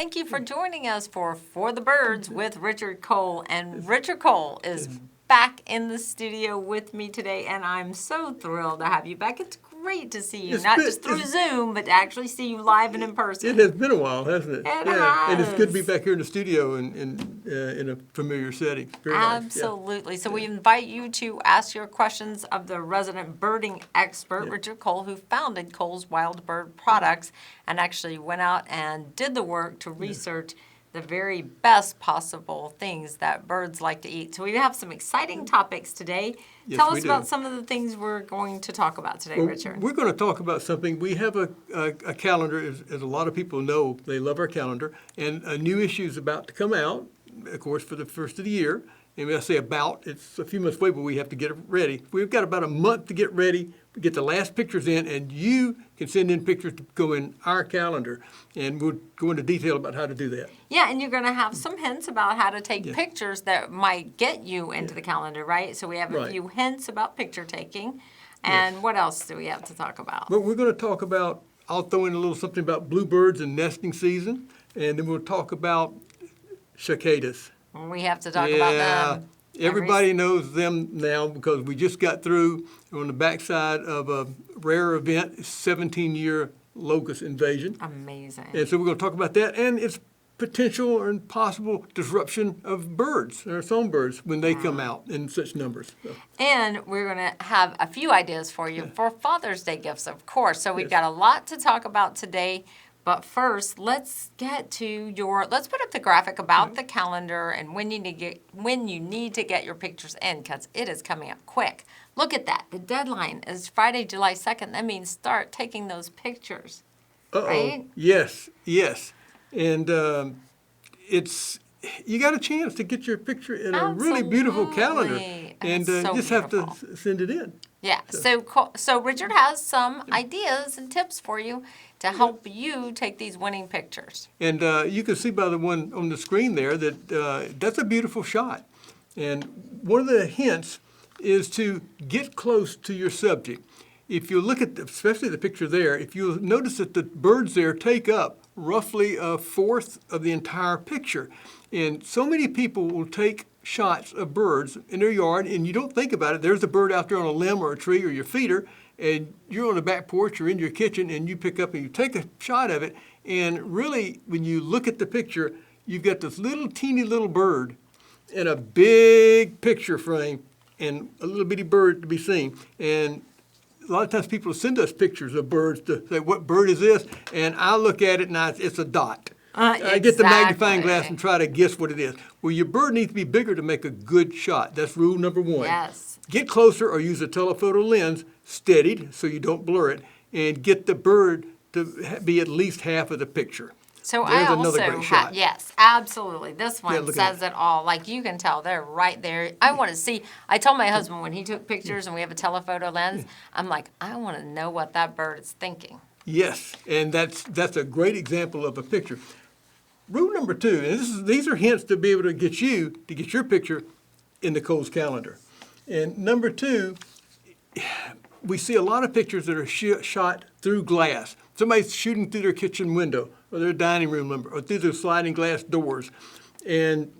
thank you for joining us for the Birds with Richard Cole. And Richard Cole is back in the studio with me today, and I'm so thrilled to have you back. It's great to see you, not just through Zoom, but to actually see you live and in person. It has been a while, hasn't it? It has. And it's good to be has. back here in the studio in a familiar setting. Very nice, Absolutely. So we invite you to ask your questions of the resident birding expert, Richard Cole, who founded Cole's Wild Bird Products and actually went out and did the work to research the very best possible things that birds like to eat. So we have some exciting topics today. Yes, Tell we us do. about some of the things we're going to talk about today, Well, Richard. we're going to talk about something. We have a calendar, as a lot of people know, they love our calendar, and a new issue is about to come out, of course, for the first of the year. And when I say about, it's a few months away, but we have to get it ready. We've got about a month to get ready, get the last pictures in, and you can send in pictures to go in our calendar. And we'll go into detail about how to do that. Yeah, and you're going to have some hints about how to take pictures that might get you into the calendar, right? So we have a Right. few hints about picture taking. And what else do we have to talk about? But we're going to talk about, I'll throw in a little something about bluebirds and nesting season, and then we'll talk about cicadas. We have to talk about them. Everybody knows them now because we just got through on the backside of a rare event, 17-year locust invasion. Amazing. And so we're going to talk about that and its potential and possible disruption of birds, or songbirds, when they come out in such numbers. So, And we're going to have a few ideas for you for Father's Day gifts, of course. So we've got a lot to talk about today. But first, let's get to let's put up the graphic about the calendar and when you need to get your pictures in, because it is coming up quick. Look at that. The deadline is Friday, July 2nd. That means start taking those pictures. Right? Yes. And you got a chance to get your picture in a really beautiful calendar. Absolutely. And It's so you just have to beautiful. send it in. Yeah, so Richard has some ideas and tips for you to help you take these winning pictures. And you can see by the one on the screen there that that's a beautiful shot. And one of the hints is to get close to your subject. If you look at, especially the picture there, if you notice that the birds there take up roughly a fourth of the entire picture. And so many people will take shots of birds in their yard, and you don't think about it. There's a bird out there on a limb or a tree or your feeder, and you're on the back porch or in your kitchen, and you pick up and you take a shot of it. And really, when you look at the picture, you've got this little teeny little bird in a big picture frame and a little bitty bird to be seen. And a lot of times people send us pictures of birds to say, what bird is this? And I look at it and it's a dot. I get the magnifying glass and try to guess what it is. Well, your bird needs to be bigger to make a good shot. That's rule number one. Yes. Get closer or use a telephoto lens, steadied so you don't blur it, and get the bird to be at least half of the picture. So There's I another also great shot. yes, absolutely. This one look at says it all. Like you can tell they're right there. I want to see. I told my husband when he took pictures and we have a telephoto lens, I'm like, I want to know what that bird is thinking. Yes, and that's a great example of a picture. Rule number two, and these are hints to be able to get your picture in the Cole's calendar. And number two, we see a lot of pictures that are shot through glass. Somebody's shooting through their kitchen window or their dining room window or through their sliding glass doors. And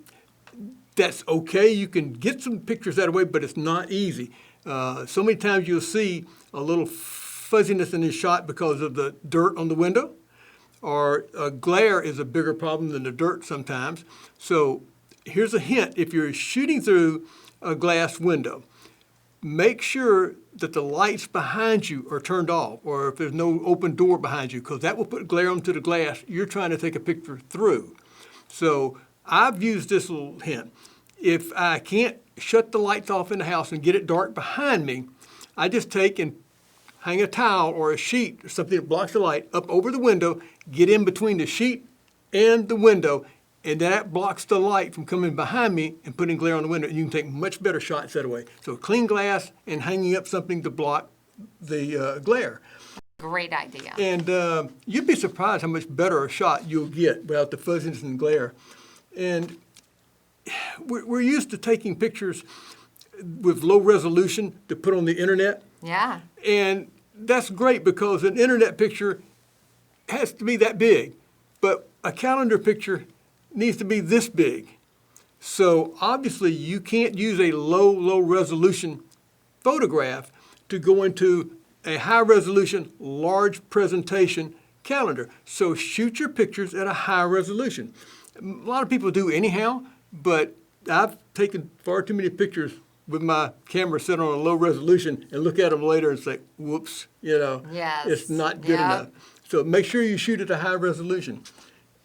that's okay. You can get some pictures that way, but it's not easy. So many times you'll see a little fuzziness in the shot because of the dirt on the window, or glare is a bigger problem than the dirt sometimes. So here's a hint. If you're shooting through a glass window, make sure that the lights behind you are turned off, or if there's no open door behind you, because that will put glare onto the glass you're trying to take a picture through. So I've used this little hint. If I can't shut the lights off in the house and get it dark behind me, I just take and hang a towel or a sheet or something that blocks the light up over the window, get in between the sheet and the window, and that blocks the light from coming behind me and putting glare on the window. And you can take much better shots that way. So clean glass and hanging up something to block the glare. Great idea. And you'd be surprised how much better a shot you'll get without the fuzziness and glare. And we're used to taking pictures with low resolution to put on the internet. Yeah. And that's great because an internet picture has to be that big. But a calendar picture needs to be this big. So obviously you can't use a low resolution photograph to go into a high resolution, large presentation calendar. So shoot your pictures at a high resolution. A lot of people do anyhow, but I've taken far too many pictures with my camera set on a low resolution and look at them later and say, whoops, Yes. it's not good Yep. enough. So make sure you shoot at a high resolution.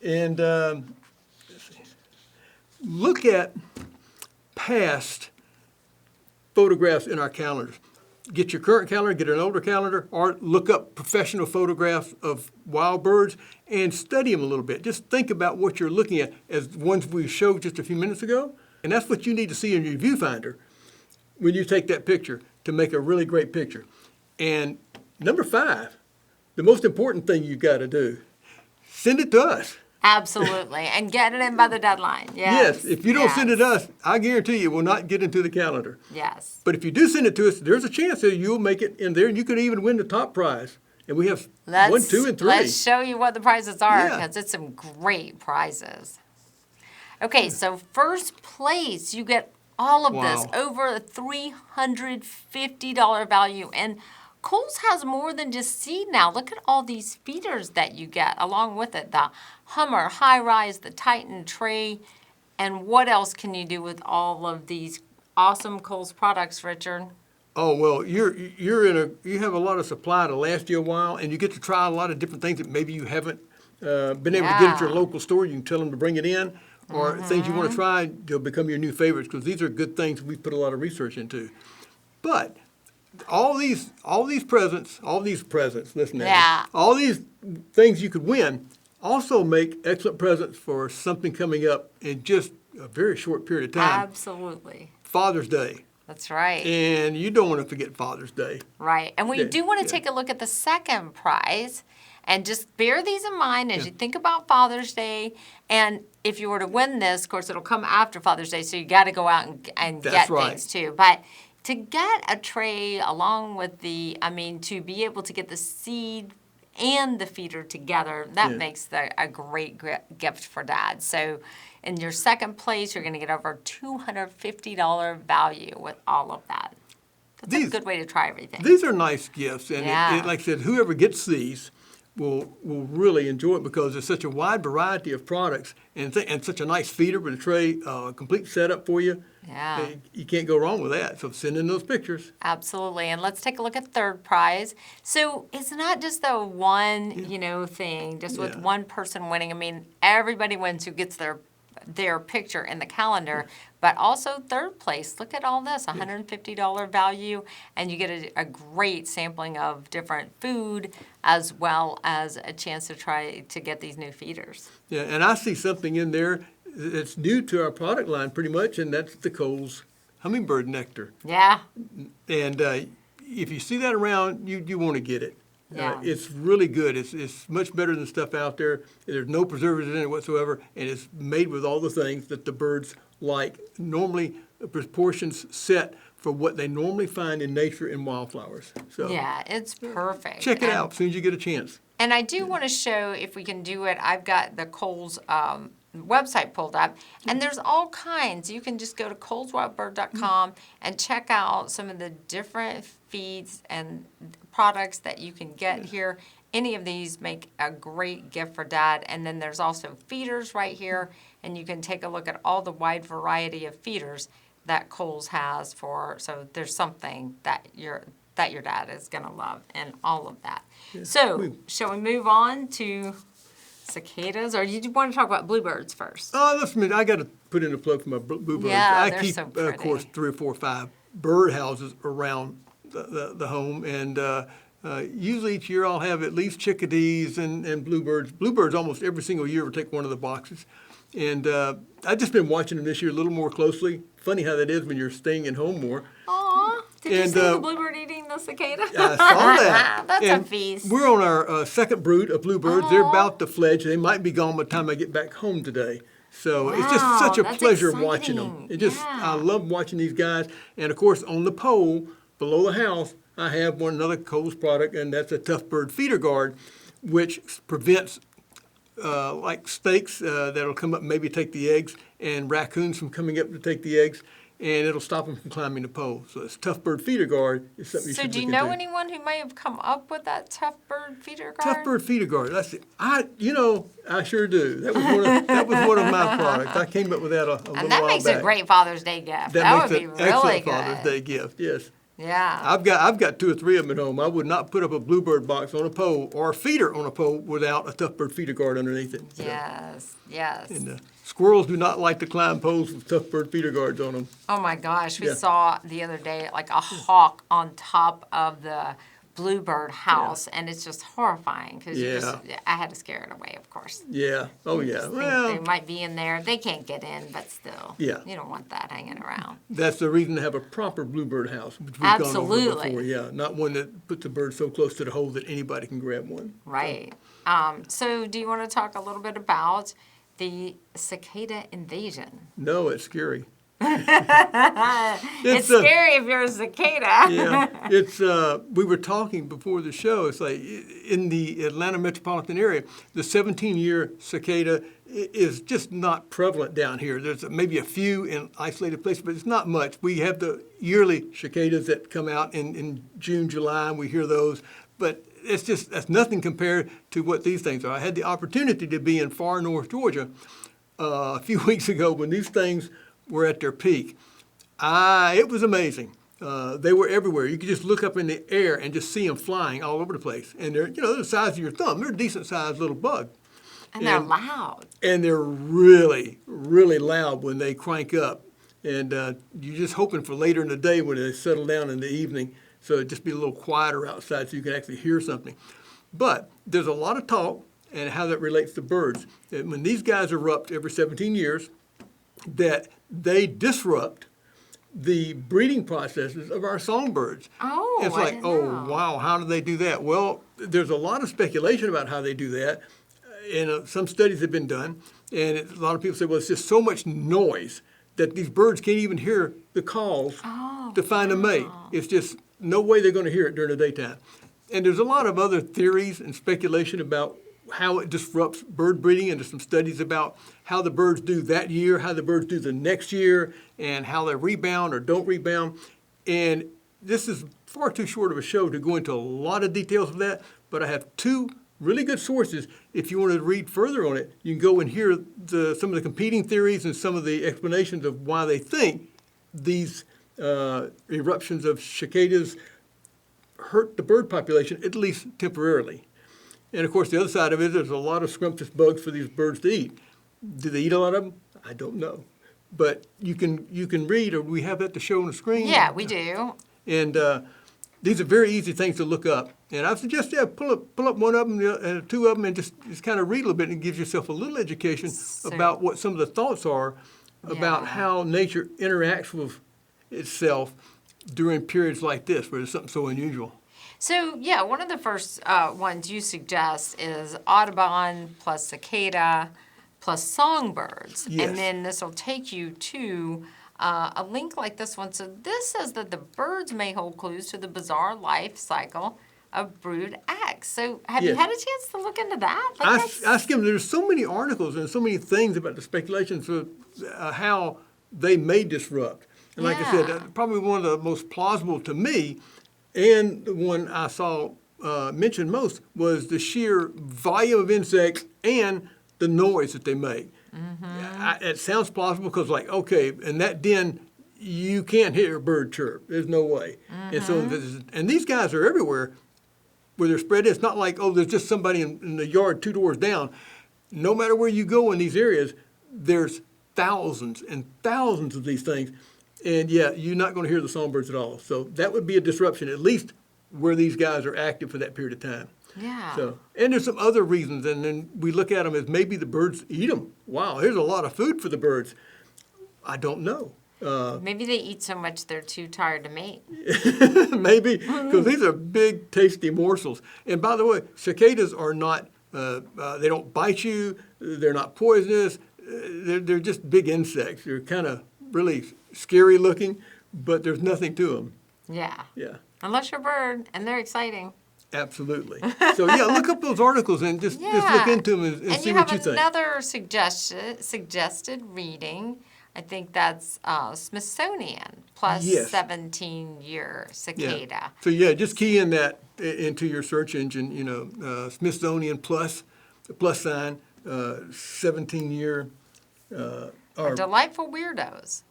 And let's see. Look at past photographs in our calendars. Get your current calendar, get an older calendar, or look up professional photographs of wild birds and study them a little bit. Just think about what you're looking at as ones we showed just a few minutes ago. And that's what you need to see in your viewfinder when you take that picture to make a really great picture. And number 5, the most important thing you got to do, send it to us. Absolutely. And get it in by the deadline. Yes. Yes, if you don't send it to yes. us, I guarantee you it will not get into the calendar. Yes. But if you do send it to us, there's a chance that you'll make it in there and you could even win the top prize. And we have 1, 2, and 3. Let's show you what the prizes are Yeah. because it's some great prizes. Okay, so first place, you get all of this, Wow. over a $350 value. And Kohl's has more than just seed now. Look at all these feeders that you get along with it. The Hummer, High Rise, the Titan Tray. And what else can you do with all of these awesome Kohl's products, Richard? Oh, well, you have a lot of supply to last you a while, and you get to try a lot of different things that maybe you haven't been able to get at your Yeah. local store. You can tell them to bring it in, or things you want to try, they'll become your new favorites because these are good things we put a lot of research into. But all these presents, listen to Yeah. me, all these things you could win also make excellent presents for something coming up in just a very short period of time. Absolutely. Father's Day. That's right. And you don't want to forget Father's Day. Right. And we Yeah, do want to yeah. take a look at the second prize and just bear these in mind as you think about Father's Day. And if you were to win this, of course, it'll come after Father's Day, so you got to go out and That's get right. things too. But to get a tray along with to be able to get the seed and the feeder together, that Yeah. makes a great gift for Dad. So in your second place, you're going to get over $250 value with all of that. That's a These- good way to try everything. These are nice gifts, and Yeah. like I said, whoever gets these will really enjoy it because there's such a wide variety of products and such a nice feeder with a tray, complete setup for you. Yeah. You can't go wrong with that. So send in those pictures. Absolutely. And let's take a look at third prize. So it's not just the one, thing, just with Yeah. one person winning. I mean, everybody wins who gets their picture in the calendar, but also third place. Look at all this, $150 value, and you get a great sampling of different food as well as a chance to try to get these new feeders. Yeah, and I see something in there that's new to our product line pretty much, and that's the Kohl's Hummingbird Nectar. Yeah. And if you see that around, you want to get it. Yeah. It's really good. It's much better than stuff out there. There's no preservatives in it whatsoever, and it's made with all the things that the birds like. Normally, proportions set for what they normally find in nature in wildflowers. So Yeah, it's perfect. check it And- out as soon as you get a chance. And I do want to show, if we can do it, I've got the Kohl's website pulled up, and there's all kinds. You can just go to kohlswildbird.com and check out some of the different feeds and products that you can get here. Any of these make a great gift for Dad. And then there's also feeders right here, and you can take a look at all the wide variety of feeders that Kohl's has so there's something that your dad is going to love and all of that. So, shall we move on to cicadas, or you want to talk about bluebirds first? Oh, listen, I got to put in a plug for my bluebirds. Yeah, I they're keep, so of course, pretty. 3 or 4 or 5 bird houses around the home, and usually each year I'll have at least chickadees and bluebirds. Bluebirds almost every single year will take one of the boxes. And I've just been watching them this year a little more closely. Funny how that is when you're staying at home more. Aw, did you And, see the bluebird eating the cicada? I saw that. That's And a feast. We're on our second brood of bluebirds. They're about to fledge. They might be gone by the time I get back home today. So it's just Wow, such a that's pleasure watching exciting. them. I love watching these guys. And of course, on the pole below the house, I have another Kohl's product, and that's a Tough Bird Feeder Guard, which prevents like snakes that'll come up and maybe take the eggs, and raccoons from coming up to take the eggs, and it'll stop them from climbing the pole. So this tough bird feeder guard is something you So should do you look know into. anyone who may have come up with that tough bird feeder guard? Tough bird feeder guard. That's it. I sure do. That was one of my products. I came up with that a little And that while makes back. a great Father's Day gift. That would makes be an really excellent good. Father's Day gift. Yes. Yeah. I've got 2 or 3 of them at home. I would not put up a bluebird box on a pole or a feeder on a pole without a tough bird feeder guard underneath it. So, Yes. Yes. And squirrels do not like to climb poles with tough bird feeder guards on them. Oh my gosh, we Yeah. saw the other day like a hawk on top of the bluebird house, and it's just horrifying because I had to scare it away, of course. Yeah. Oh yeah. Think Well, they might be in there. They can't get in, but still, Yeah. you don't want that hanging around. that's the reason to have a proper bluebird house, which we've gone over Absolutely. before. Yeah. Not one that puts the bird so close to the hole that anybody can grab one. Right. So, do you want to talk a little bit about the cicada invasion? No, it's scary. It's scary if you're a cicada. Yeah, it's we were talking before the show. It's like in the Atlanta metropolitan area, the 17-year cicada is just not prevalent down here. There's maybe a few in isolated places, but it's not much. We have the yearly cicadas that come out in June, July, and we hear those, but that's nothing compared to what these things are. I had the opportunity to be in far north Georgia a few weeks ago when these things were at their peak. It was amazing. They were everywhere. You could just look up in the air and just see them flying all over the place. And they're the size of your thumb. They're a decent sized little bug. And they're loud. And they're really, really loud when they crank up. And you're just hoping for later in the day when they settle down in the evening, so it'd just be a little quieter outside so you can actually hear something. But there's a lot of talk and how that relates to birds. And when these guys erupt every 17 years, that they disrupt the breeding processes of our songbirds. Oh, It's I like, didn't oh, know. wow, how do they do that? Well, there's a lot of speculation about how they do that, and some studies have been done, and a lot of people say, well, it's just so much noise that these birds can't even hear the calls to find a mate. It's just no way they're going to hear it during the daytime. And there's a lot of other theories and speculation about how it disrupts bird breeding, and there's some studies about how the birds do that year, how the birds do the next year, and how they rebound or don't rebound. And this is far too short of a show to go into a lot of details of that, but I have 2 really good sources. If you want to read further on it, you can go and hear some of the competing theories and some of the explanations of why they think these eruptions of cicadas hurt the bird population, at least temporarily. And of course, the other side of it is there's a lot of scrumptious bugs for these birds to eat. Do they eat a lot of them? I don't know. But you can read, or we have that to show on the screen. Yeah, we do. And these are very easy things to look up. And I suggest, pull up one of them, and 2 of them, and just kind of read a little bit, and it gives yourself a little education about what some of the thoughts are about how nature interacts with itself during periods like this, where there's something so unusual. So, yeah, one of the first ones you suggest is Audubon plus cicada plus songbirds. Yes. And then this will take you to a link like this one. So this says that the birds may hold clues to the bizarre life cycle of brood eggs. So have you Yes. had a chance to look into that? I skimmed. There's so many articles and so many things about the speculations of how they may disrupt. And like I said, Yeah. probably one of the most plausible to me, and the one I saw mentioned most, was the sheer volume of insects and the noise that they make. It sounds plausible because, like, okay, in that den, you can't hear a bird chirp. There's no way. And so, and these guys are everywhere where they're spread. It's not like, oh, there's just somebody in the yard 2 doors down. No matter where you go in these areas, there's thousands and thousands of these things. And yeah, you're not going to hear the songbirds at all. So that would be a disruption, at least where these guys are active for that period of time. Yeah. So, and there's some other reasons, and then we look at them as maybe the birds eat them. Wow, here's a lot of food for the birds. I don't know. Maybe they eat so much they're too tired to mate. Maybe, because these are big, tasty morsels. And by the way, cicadas are not, they don't bite you, they're not poisonous, they're just big insects. They're kind of really scary looking, but there's nothing to them. Yeah. Yeah. Unless you're a bird, and they're exciting. Absolutely. So yeah, look up those articles and just look Yeah. into them and see you what have you think. another suggested reading. I think that's Smithsonian plus Yes. 17-year Yeah. cicada. So yeah, just key in that into your search engine. Smithsonian plus sign 17-year or Delightful weirdos.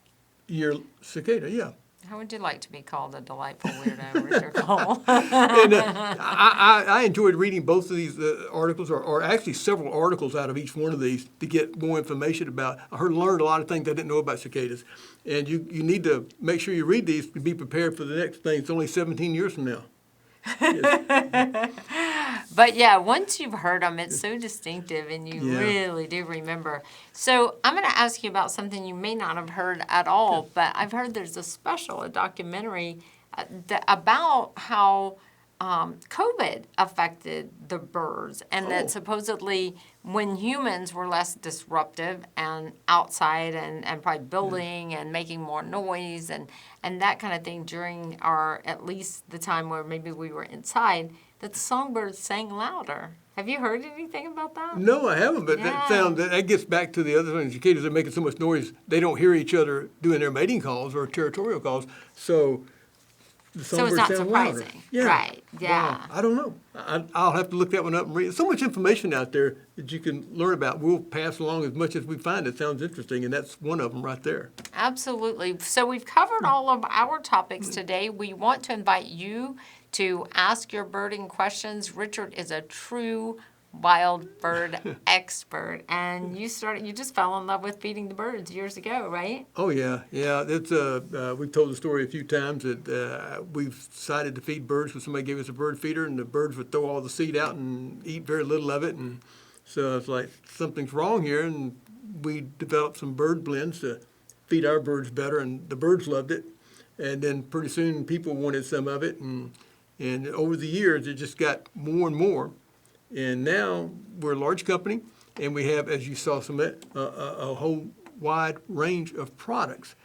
year cicada. Yeah. How would you like to be called a delightful weirdo, Richard Cole? And I enjoyed reading both of these articles, or actually several articles out of each one of these to get more information about. Learned a lot of things I didn't know about cicadas. And you need to make sure you read these to be prepared for the next thing. It's only 17 years from now. Yes. But yeah, once you've heard them, it's so distinctive and you Yeah. really do remember. So I'm going to ask you about something you may not have heard at all, but I've heard there's a documentary about how COVID affected the birds, and Oh. that supposedly when humans were less disruptive and outside and probably building and making more noise and that kind of thing during at least the time where maybe we were inside, that the songbirds sang louder. Have you heard anything about that? No, I haven't, but Yeah. that gets back to the other thing. Cicadas are making so much noise, they don't hear each other doing their mating calls or territorial calls. So the So it's songbirds not sound louder. surprising. Yeah. Right, yeah. Wow. I don't know. I'll have to look that one up and read. So much information out there that you can learn about. We'll pass along as much as we find that sounds interesting, and that's one of them right there. Absolutely. So we've covered all of our topics today. We want to invite you to ask your birding questions. Richard is a true wild bird expert, and you just fell in love with feeding the birds years ago, right? Oh yeah, yeah. It's we've told the story a few times that we've decided to feed birds when somebody gave us a bird feeder, and the birds would throw all the seed out and eat very little of it, and so it's like something's wrong here, and we developed some bird blends to feed our birds better, and the birds loved it, and then pretty soon people wanted some of it, and over the years it just got more and more. And now we're a large company, and we have, as you saw, a whole wide range of products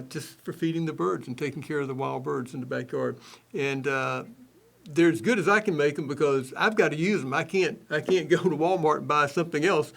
just for feeding the birds and taking care of the wild birds in the backyard. And they're as good as I can make them because I've got to use them. I can't go to Walmart and buy something else.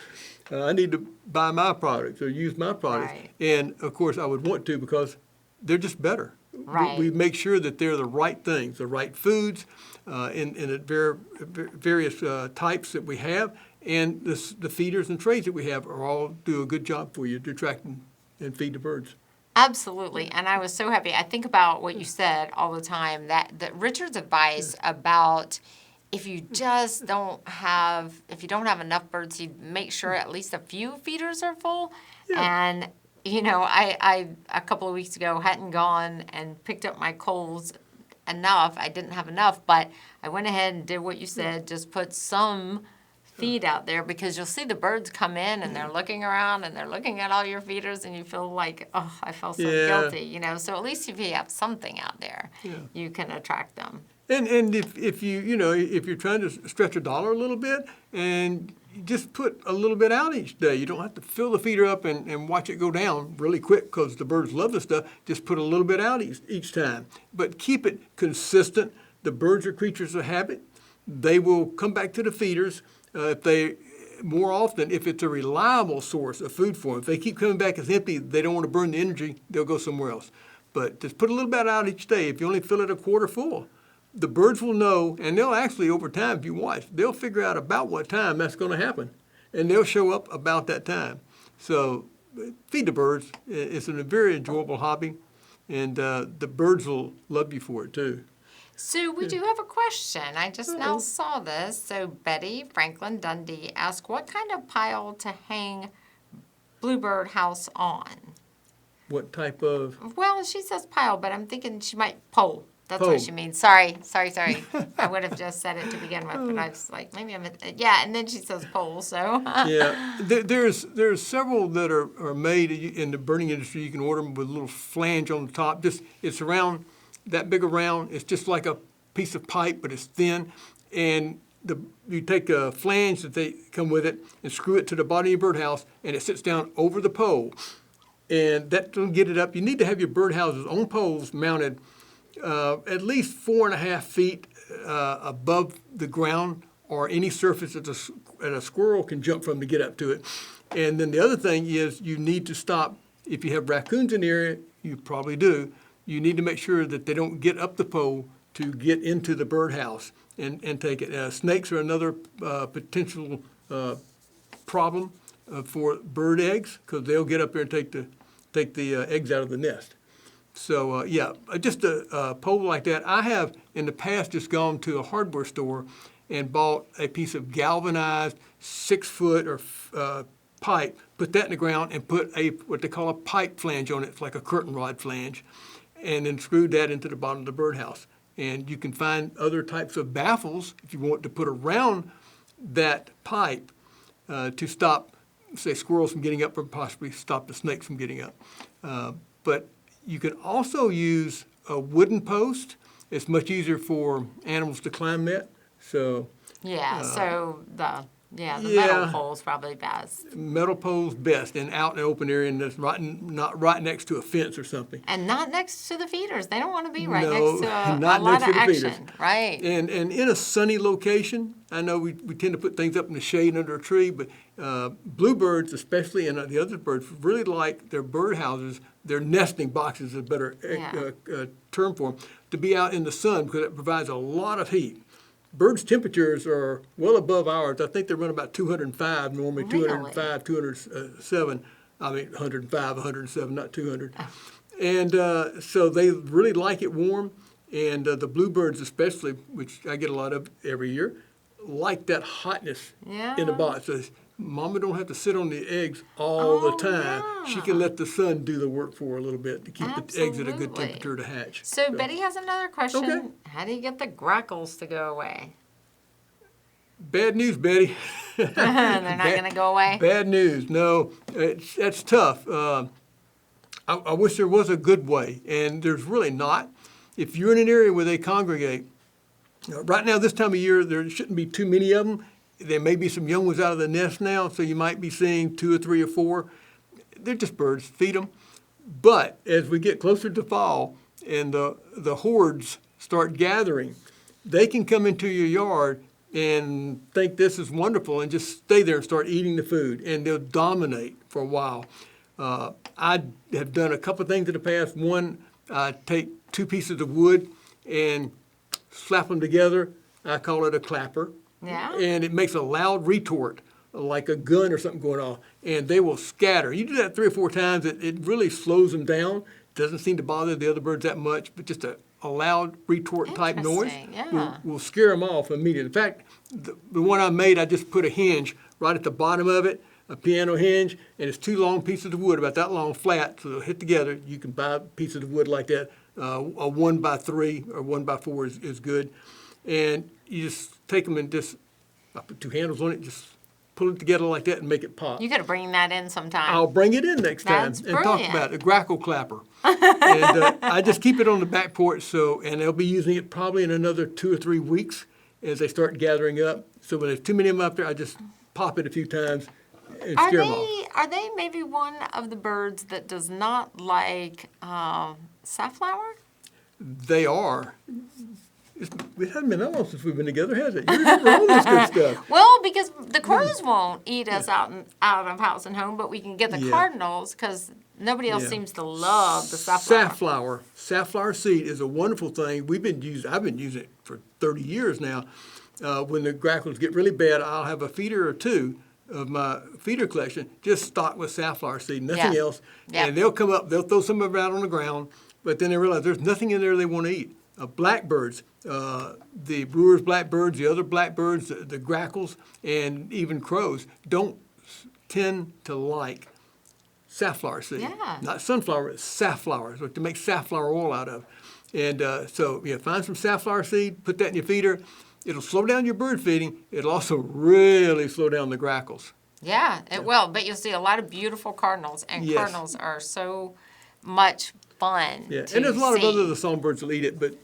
I need to buy my products or use my products. Right. And of course, I would want to because they're just better. Right. We make sure that they're the right things, the right foods, in the various types that we have, and the feeders and trays that we have are all do a good job for you to attract and feed the birds. Absolutely, and I was so happy. I think about what you said all the time, that Richard's advice about if you don't have enough birds, you make sure at least a few feeders are full. Yeah. And I a couple of weeks ago hadn't gone and picked up my coals enough. I didn't have enough, but I went ahead and did what you said, just put some feed out there, because you'll see the birds come in and they're looking around and they're looking at all your feeders and you feel like, oh, I feel so Yeah. guilty, So at least if you have something out there, you can attract them. And if you're trying to stretch a dollar a little bit, and you just put a little bit out each day. You don't have to fill the feeder up and watch it go down really quick because the birds love the stuff. Just put a little bit out each time. But keep it consistent. The birds are creatures of habit. They will come back to the feeders more often if it's a reliable source of food for them. If they keep coming back as empty, they don't want to burn the energy, they'll go somewhere else. But just put a little bit out each day. If you only fill it a quarter full, the birds will know, and they'll actually, over time, if you watch, they'll figure out about what time that's going to happen, and they'll show up about that time. So feed the birds. It's a very enjoyable hobby, and the birds will love you for it, too. So we do have a question. I just now Uh-oh. saw this. So Betty Franklin Dundee asked, what kind of pile to hang Bluebird House on? What type of... Well, she says pile, but I'm thinking she might pole. That's Pole. what she means. Sorry. I would have just said it to begin with, but I was like, maybe yeah, and then she says pole, so. Yeah, there's several that are made in the birding industry. You can order them with a little flange on the top. It's around that big around. It's just like a piece of pipe, but it's thin. And you take a flange that they come with it and screw it to the bottom of your birdhouse, and it sits down over the pole. And that will get it up. You need to have your birdhouses on poles mounted at least 4.5 feet above the ground or any surface that a squirrel can jump from to get up to it. And then the other thing is you need to stop, if you have raccoons in the area, you probably do, you need to make sure that they don't get up the pole to get into the birdhouse and take it. Snakes are another potential problem for bird eggs because they'll get up there and take the eggs out of the nest. So just a pole like that. I have in the past just gone to a hardware store and bought a piece of galvanized 6-foot or pipe, put that in the ground and put what they call a pipe flange on it. It's like a curtain rod flange, and then screwed that into the bottom of the birdhouse. And you can find other types of baffles if you want to put around that pipe to stop, say, squirrels from getting up or possibly stop the snakes from getting up. But you can also use a wooden post. It's much easier for animals to climb that. So the metal pole's probably best. Metal pole's best, and out in the open area, and that's not right next to a fence or something. And not next to the feeders. They don't want to be right No, next to not a lot next of to the feeders. action. Right. And in a sunny location, I know we tend to put things up in the shade under a tree, but bluebirds especially, and the other birds, really like their birdhouses, their nesting boxes is a better term for them, to be out in the sun because it provides a lot of heat. Birds' temperatures are well above ours. I think they run about 205 normally, Really? 205, 207. I mean, 105, 107, not 200. And so they really like it warm. And the bluebirds especially, which I get a lot of every year, like that hotness in the box. So Mama don't have to sit on the eggs all the time. Yeah. She can let the sun do the work for her a little bit to keep the eggs at a good Absolutely. temperature to hatch. So Betty has another question. Okay. How do you get the grackles to go away? Bad news, Betty. They're not going to go away? Bad news. No, that's tough. I wish there was a good way, and there's really not. If you're in an area where they congregate, right now this time of year there shouldn't be too many of them. There may be some young ones out of the nest now, so you might be seeing 2 or 3 or 4. They're just birds. Feed them. But as we get closer to fall and the hordes start gathering, they can come into your yard and think this is wonderful and just stay there and start eating the food, and they'll dominate for a while. I have done a couple of things in the past. One, I take 2 pieces of wood and slap them together. I call it a clapper. Yeah. And it makes a loud retort, like a gun or something going off, and they will scatter. You do that 3 or 4 times, it really slows them down. Doesn't seem to bother the other birds that much, but just a loud retort type noise will scare them off immediately. In fact, the one I made, I just put a hinge right at the bottom of it, a piano hinge, and it's 2 long pieces of wood, about that long flat, so they'll hit together. You can buy pieces of wood like that. A 1x3 or 1x4 is good. And you just take them and I put 2 handles on it, just pull it together like that and make it pop. You got to bring that in sometime. I'll bring it in next time That's and talk brilliant. about it, a grackle clapper. And I just keep it on the back porch, and they'll be using it probably in another 2 or 3 weeks as they start gathering up. So when there's too many of them up there, I just pop it a few times and scare them off. Are they maybe one of the birds that does not like safflower? They are. It hasn't been that long since we've been together, has it? You're all this good stuff. Well, because the crows won't eat us out of house and home, but we can get the Yeah. cardinals because nobody else Yeah. seems to love the safflower. Safflower seed is a wonderful thing. I've been using it for 30 years now. When the grackles get really bad, I'll have a feeder or 2 of my feeder collection just stocked with safflower seed, nothing else. Yeah. And they'll come up, they'll throw some of it out on the ground, but then they realize there's nothing in there they want to eat. Blackbirds, the brewer's blackbirds, the other blackbirds, the grackles, and even crows don't tend to like safflower seed. Yeah. Not sunflower, it's safflower, so to make safflower oil out of. And find some safflower seed, put that in your feeder. It'll slow down your bird feeding. It'll also really slow down the grackles. Yeah, it will. But you'll see a lot of beautiful cardinals, and Yes. cardinals are so much fun. Yeah, to and there's a lot see. of other songbirds will eat it, but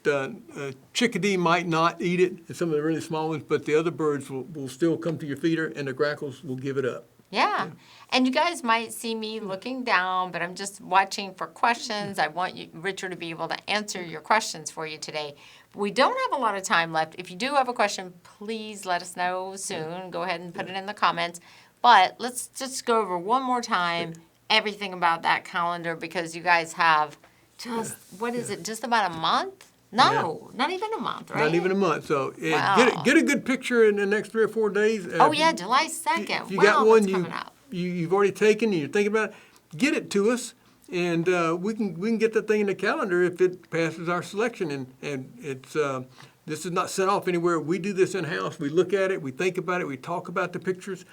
chickadee might not eat it, and some of the really small ones, but the other birds will still come to your feeder, and the grackles will give it up. Yeah. And you guys might see me looking down, but I'm just watching for questions. I want you, Richard, to be able to answer your questions for you today. We don't have a lot of time left. If you do have a question, please let us know soon. Go ahead and put it in the comments. But let's just go over one more time everything about that calendar, because you guys have just, what is it, just about a month? No, not even a month, right? Not even a month. So Wow. get a good picture in the next 3 or 4 days. Oh, yeah, July 2nd. If you Wow, got one that's coming up. you've already taken and you're thinking about it, get it to us, and we can get that thing in the calendar if it passes our selection. And it's this is not sent off anywhere. We do this in house. We look at it, we think about it, we talk about the pictures,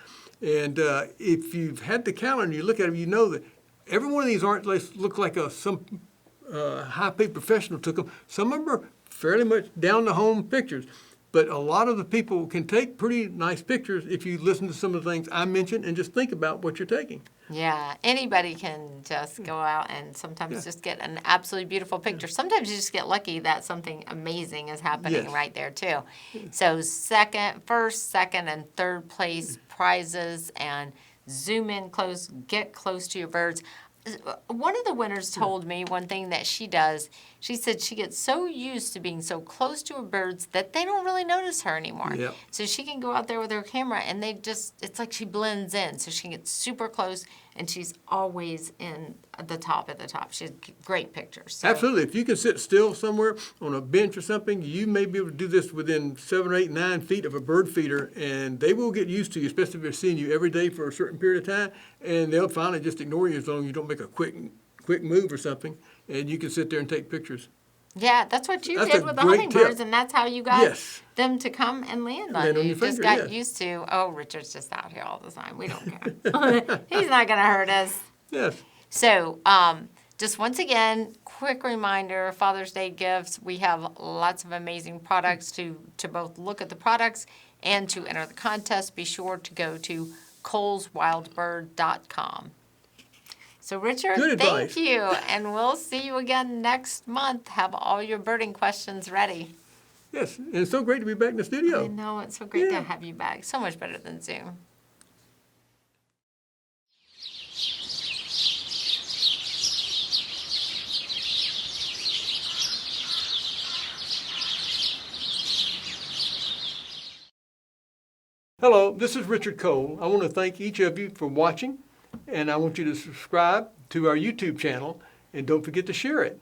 and if you've had the calendar, you look at it, you know that every one of these aren't look like some high-paid professional took them. Some of them are fairly much down-the-home pictures. But a lot of the people can take pretty nice pictures if you listen to some of the things I mentioned and just think about what you're taking. Yeah, anybody can just go out and sometimes just get an absolutely beautiful picture. Sometimes you just get lucky that something amazing is happening Yes. right there too. So first, second, and third place prizes, and zoom in close, get close to your birds. One of the winners told me one thing that she does. She said she gets so used to being so close to her birds that they don't really notice her anymore. Yep. So she can go out there with her camera and it's like she blends in. So she gets super close and she's always in the top at the top. She has great pictures. So. Absolutely. If you can sit still somewhere on a bench or something, you may be able to do this within 7 or 8, 9 feet of a bird feeder, and they will get used to you, especially if they're seeing you every day for a certain period of time, and they'll finally just ignore you as long as you don't make a quick move or something, and you can sit there and take pictures. Yeah, that's what you That's did a with the great hummingbirds, tip. and that's how you got Yes. them to come and land on Land you. on You your just finger, got yes. used to, oh, Richard's just out here all the time. We don't care. He's not going to hurt us. Yes. So, just once again, quick reminder, Father's Day gifts. We have lots of amazing products to both look at the products and to enter the contest. Be sure to go to coleswildbird.com. So, Richard, Good advice. thank you, and we'll see you again next month. Have all your birding questions ready. Yes. And it's so great to be back in the I studio. know, it's so great Yeah. to have you back. So much better than Zoom. Hello, this is Richard Cole. I want to thank each of you for watching, and I want you to subscribe to our YouTube channel, and don't forget to share it.